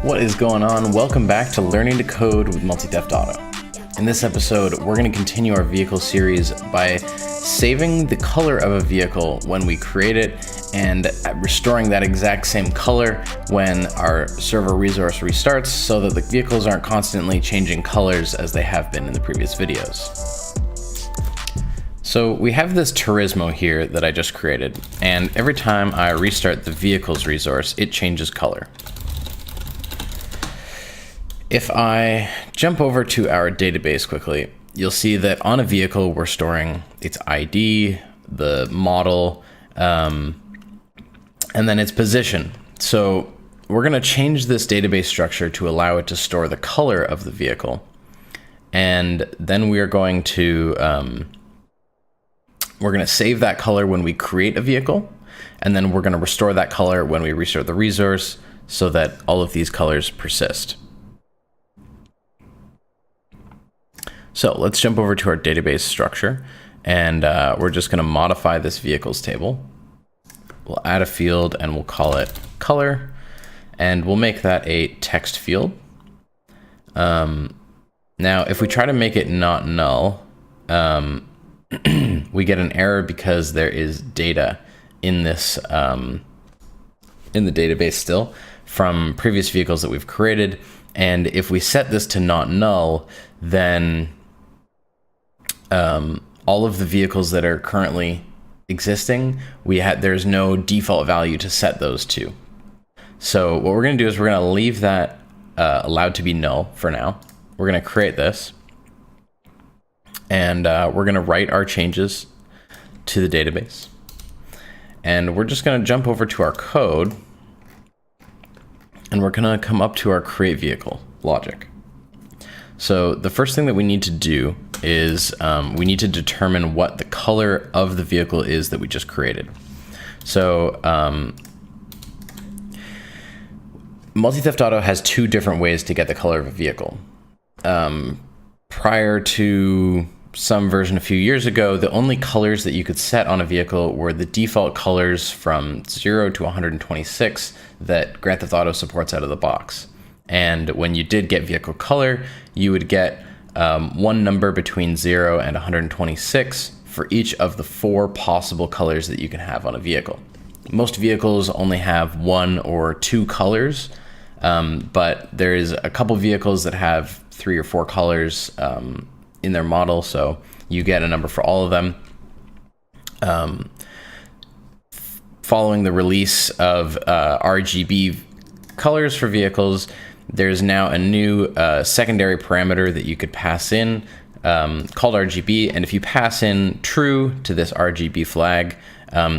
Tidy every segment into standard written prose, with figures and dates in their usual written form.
What is going on? Welcome back to Learning to Code with Multi-Theft Auto. In this episode, we're going to continue our vehicle series by saving the color of a vehicle when we create it and restoring that exact same color when our server resource restarts so that the vehicles aren't constantly changing colors as they have been in the previous videos. So we have this Turismo here that I just created, and every time I restart the vehicle's resource, it changes color. If I jump over to our database quickly, you'll see that on a vehicle, we're storing its ID, the model, and then its position. So we're going to change this database structure to allow it to store the color of the vehicle. And then we are going to save that color when we create a vehicle. And then we're going to restore that color when we restart the resource so that all of these colors persist. So let's jump over to our database structure, and we're just going to modify this vehicles table. We'll add a field and we'll call it color, and we'll make that a text field. Now, if we try to make it not null, we get an error because there is data in this in the database still from previous vehicles that we've created. And if we set this to not null, then all of the vehicles that are currently existing, there's no default value to set those to. So what we're going to do is we're going to leave that allowed to be null for now. We're going to create this, and we're going to write our changes to the database. And we're just going to jump over to our code, and we're going to come up to our create vehicle logic. So the first thing that we need to do is we need to determine what the color of the vehicle is that we just created. So Multi-Theft Auto has two different ways to get the color of a vehicle. Prior to some version a few years ago, the only colors that you could set on a vehicle were the default colors from 0 to 126 that Grand Theft Auto supports out of the box. And when you did get vehicle color, you would get one number between 0 and 126 for each of the 4 possible colors that you can have on a vehicle. Most vehicles only have 1 or 2 colors, but there is a couple vehicles that have 3 or 4 colors in their model, so you get a number for all of them. Following the release of RGB colors for vehicles, there's now a new secondary parameter that you could pass in called RGB. And if you pass in true to this RGB flag,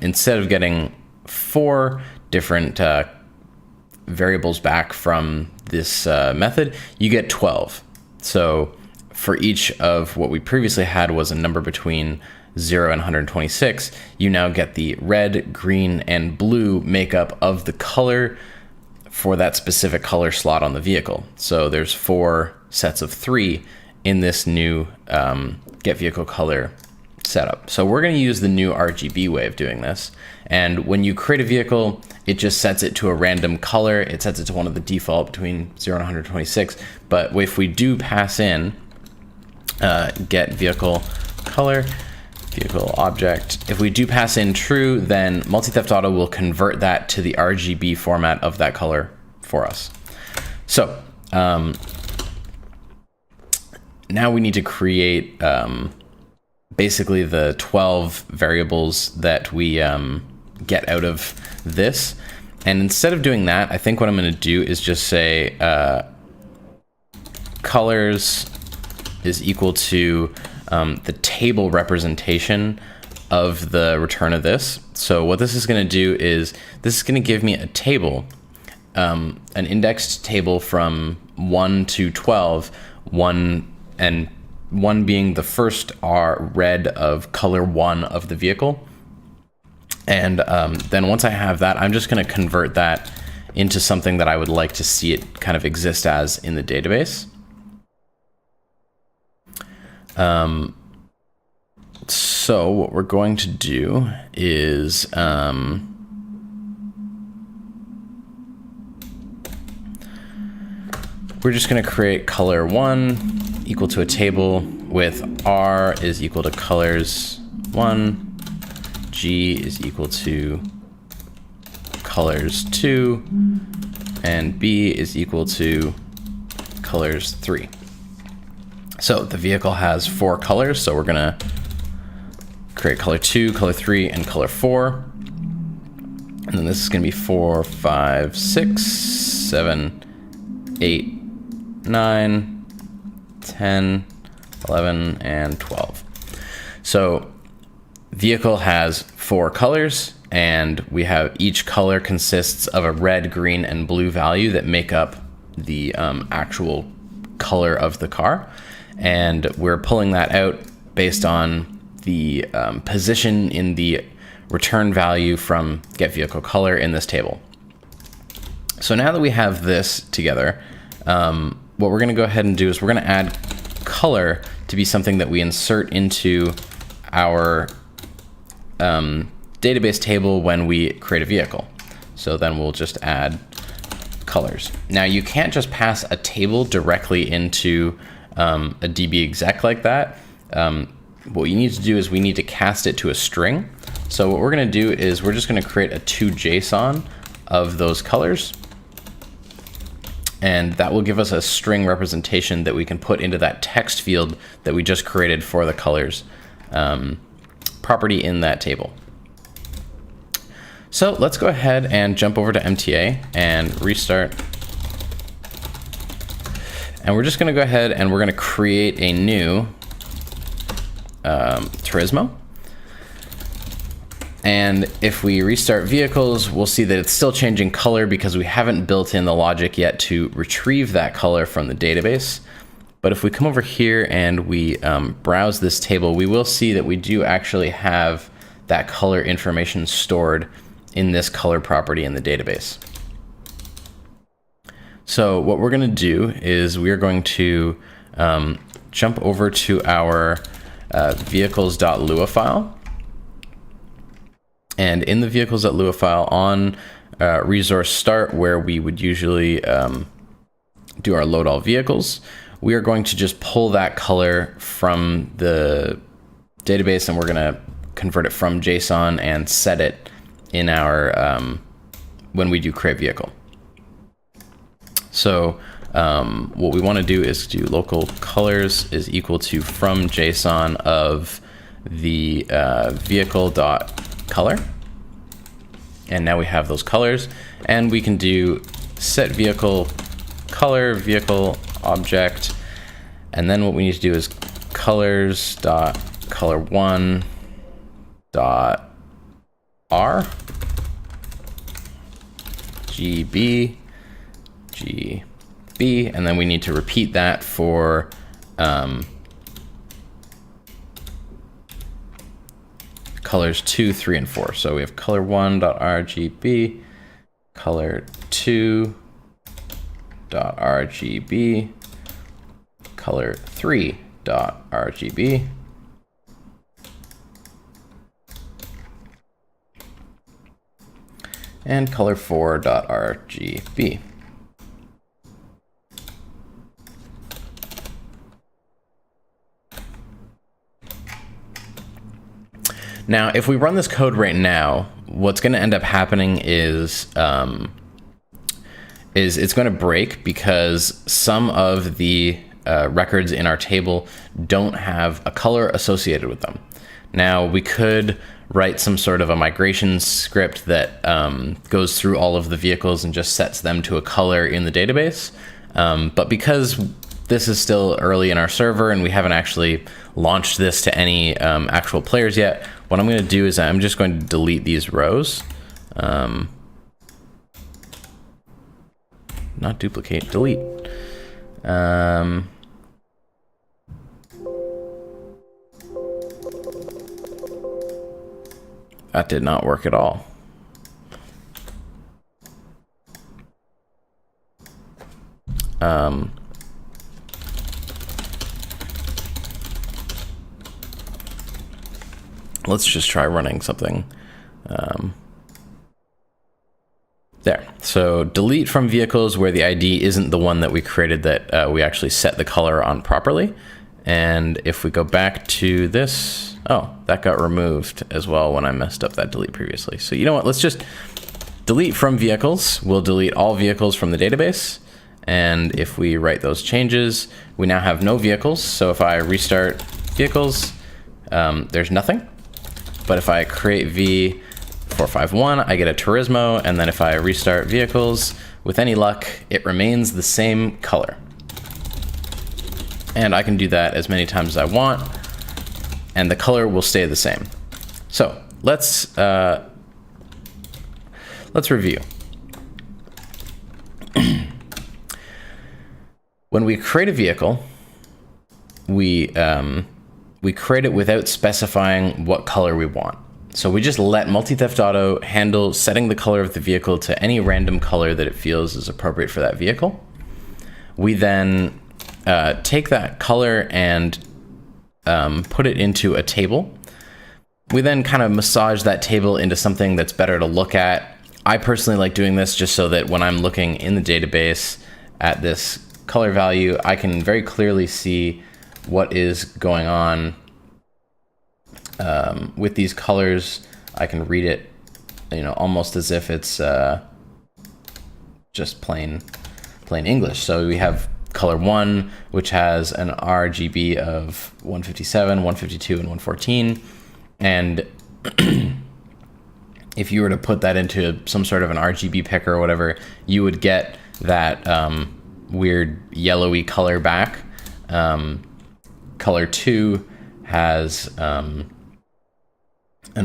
instead of getting 4 different variables back from this method, you get 12. So for each of what we previously had was a number between 0 and 126, you now get the red, green, and blue makeup of the color for that specific color slot on the vehicle. So there's 4 sets of 3 in this new get vehicle color setup. So we're going to use the new RGB way of doing this. And when you create a vehicle, it just sets it to a random color. It sets it to one of the default between 0 and 126. But if we do pass in get vehicle color, vehicle object, if we do pass in true, then Multi-Theft Auto will convert that to the RGB format of that color for us. So now we need to create basically the 12 variables that we get out of this. And instead of doing that, I think what I'm going to do is just say colors is equal to the table representation of the return of this. So what this is going to do is this is going to give me a table, an indexed table from 1 to 12, 1 being the first red of color 1 of the vehicle. And then once I have that, I'm just going to convert that into something that I would like to see it kind of exist as in the database. So what we're going to do is we're just going to create color 1 equal to a table with R is equal to colors 1, G is equal to colors 2, and B is equal to colors 3. So the vehicle has 4 colors, so we're gonna create color 2, color 3, and color 4. And then this is gonna be 4, 5, 6, 7, 8, 9, 10, 11, and 12. So vehicle has 4 colors, and we have each color consists of a red, green, and blue value that make up the actual color of the car. And we're pulling that out based on the position in the return value from getVehicleColor in this table. So now that we have this together, what we're gonna go ahead and do is we're gonna add color to be something that we insert into our database table when we create a vehicle. So then we'll just add colors. Now you can't just pass a table directly into a DB exec like that. What you need to do is we need to cast it to a string. So what we're gonna do is we're just gonna create a to_JSON of those colors. And that will give us a string representation that we can put into that text field that we just created for the colors property in that table. So let's go ahead and jump over to MTA and restart. And we're just gonna go ahead and we're gonna create a new Turismo. And if we restart vehicles, we'll see that it's still changing color because we haven't built in the logic yet to retrieve that color from the database. But if we come over here and we browse this table, we will see that we do actually have that color information stored in this color property in the database. So what we're going to do is we're going to jump over to our vehicles.lua file. And in the vehicles.lua file on resource start, where we would usually do our load all vehicles, we are going to just pull that color from the database, and we're going to convert it from JSON and set it in our when we do create vehicle. So what we want to do is do local colors is equal to from JSON of the vehicle.color. And now we have those colors, and we can do set vehicle color vehicle object, and then what we need to do is colors dot color 1 dot R GB GB, and then we need to repeat that for colors 2, 3, and 4. So we have color 1.RGB, color 2.RGB, color 3.RGB, and color 4.RGB. Now, if we run this code right now, what's going to end up happening is it's going to break because some of the records in our table don't have a color associated with them. Now, we could write some sort of a migration script that goes through all of the vehicles and just sets them to a color in the database. But because this is still early in our server and we haven't actually launched this to any actual players yet, what I'm going to do is I'm just going to delete these rows. Not duplicate, delete. That did not work at all. Let's just try running something. There. So delete from vehicles where the ID isn't the one that we created that we actually set the color on properly. And if we go back to this, oh, that got removed as well when I messed up that delete previously. So you know what, let's just delete from vehicles. We'll delete all vehicles from the database. And if we write those changes, we now have no vehicles. So if I restart vehicles, there's nothing. But if I create V451, I get a Turismo. And then if I restart vehicles, with any luck, it remains the same color. And I can do that as many times as I want, and the color will stay the same. So let's review. When we create a vehicle, we create it without specifying what color we want. So we just let Multi-Theft Auto handle setting the color of the vehicle to any random color that it feels is appropriate for that vehicle. We then take that color and put it into a table. We then kind of massage that table into something that's better to look at. I personally like doing this just so that when I'm looking in the database at this color value, I can very clearly see what is going on with these colors. I can read it, almost as if it's just plain English. So we have color 1, which has an RGB of 157, 152, and 114. And if you were to put that into some sort of an RGB picker or whatever, you would get that weird yellowy color back. Color 2 has an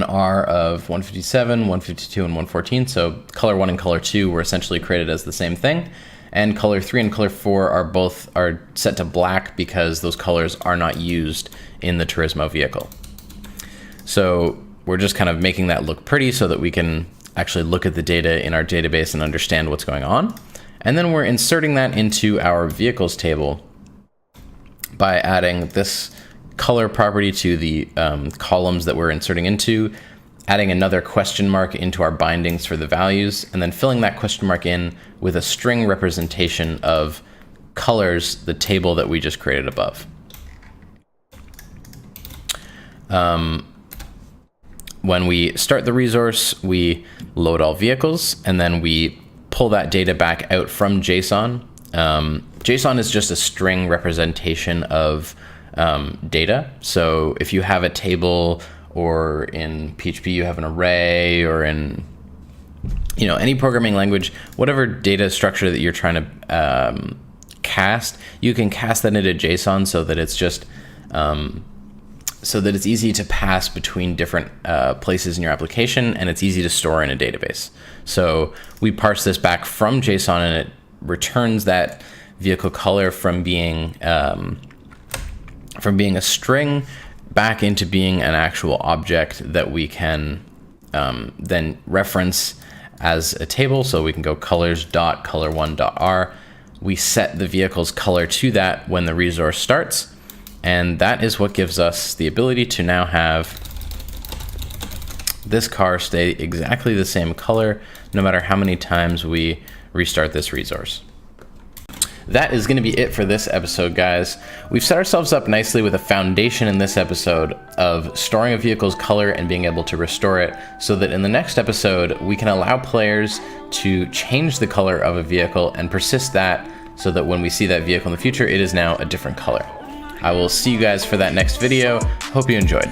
R of 157, 152, and 114. So color 1 and color 2 were essentially created as the same thing. And color 3 and color 4 are set to black because those colors are not used in the Turismo vehicle. So we're just kind of making that look pretty so that we can actually look at the data in our database and understand what's going on. And then we're inserting that into our vehicles table by adding this color property to the columns that we're inserting into, adding another question mark into our bindings for the values, and then filling that question mark in with a string representation of colors, the table that we just created above. When we start the resource, we load all vehicles, and then we pull that data back out from JSON. JSON is just a string representation of data. So if you have a table, or in PHP you have an array, or in any programming language, whatever data structure that you're trying to cast, you can cast that into JSON so that it's just so that it's easy to pass between different places in your application, and it's easy to store in a database. So we parse this back from JSON, and it returns that vehicle color from being a string back into being an actual object that we can then reference as a table. So we can go colors.color1.r. We set the vehicle's color to that when the resource starts. And that is what gives us the ability to now have this car stay exactly the same color, no matter how many times we restart this resource. That is going to be it for this episode, guys. We've set ourselves up nicely with a foundation in this episode of storing a vehicle's color and being able to restore it, so that in the next episode, we can allow players to change the color of a vehicle and persist that so that when we see that vehicle in the future, it is now a different color. I will see you guys for that next video. Hope you enjoyed.